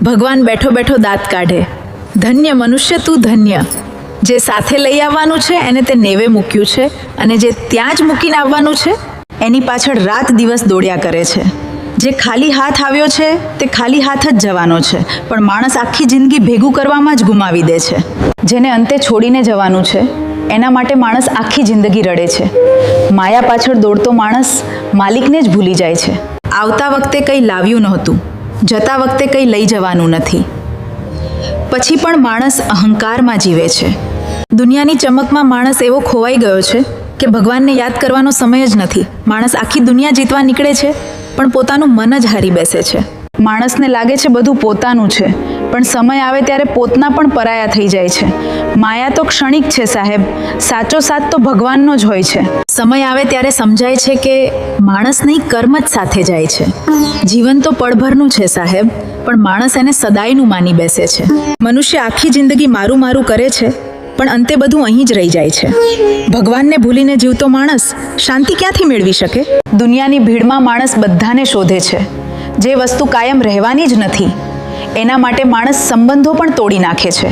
ભગવાન બેઠો બેઠો દાંત કાઢે. ધન્ય મનુષ્ય તું ધન્ય, જે સાથે લઈ આવવાનું છે એને તે નેવે મૂક્યું છે, અને જે ત્યાં જ મૂકીને આવવાનું છે એની પાછળ રાત દિવસ દોડ્યા કરે છે. જે ખાલી હાથ આવ્યો છે તે ખાલી હાથ જ જવાનો છે, પણ માણસ આખી જિંદગી ભેગું કરવામાં જ ગુમાવી દે છે. જેને અંતે છોડીને જવાનું છે એના માટે માણસ આખી જિંદગી રડે છે. માયા પાછળ દોડતો માણસ માલિકને જ ભૂલી જાય છે. આવતા વખતે કંઈ લાવ્યું નહોતું, જતા વખતે કંઈ લઈ જવાનું નથી. પછી પણ માણસ અહંકારમાં જીવે છે. દુનિયાની ચમકમાં માણસ એવો ખોવાઈ ગયો છે કે ભગવાનને યાદ કરવાનો સમય જ નથી. માણસ આખી દુનિયા જીતવા નીકળે છે, પણ પોતાનું મન જ હારી બેસે છે. માણસને લાગે છે બધું પોતાનું છે, પણ સમય આવે ત્યારે પોતના પણ પરાયા થઈ જાય છે. માયા તો ક્ષણિક છે સાહેબ, સાચો સાથ તો ભગવાનનો જ હોય છે. સમય આવે ત્યારે સમજાય છે કે માણસ નહીં, કર્મ જ સાથે જાય છે. જીવન તો પળભરનું છે સાહેબ, પણ માણસ એને સદાયનું માની બેસે છે. મનુષ્ય આખી જિંદગી મારું મારું કરે છે, પણ અંતે બધું અહીં જ રહી જાય છે. ભગવાનને ભૂલીને જીવતો માણસ શાંતિ ક્યાંથી મેળવી શકે? દુનિયાની ભીડમાં માણસ બધાને શોધે છે. જે વસ્તુ કાયમ રહેવાની જ નથી એના માટે માણસ સંબંધો પણ તોડી નાખે છે.